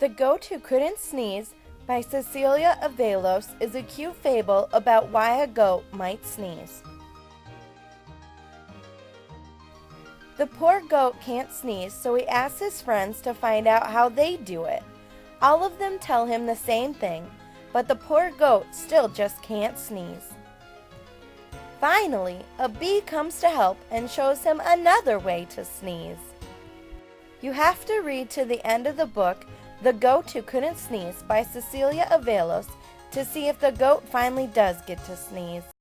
The Goat Who Couldn't Sneeze by Cecilia Avelos is a cute fable about why a goat might sneeze. The poor goat can't sneeze, so he asks his friends to find out how they do it. All of them tell him the same thing, but the poor goat still just can't sneeze. Finally, a bee comes to help and shows him another way to sneeze. You have to read to the end of the book, The Goat Who Couldn't Sneeze by Cecilia Avelos, to see if the goat finally does get to sneeze.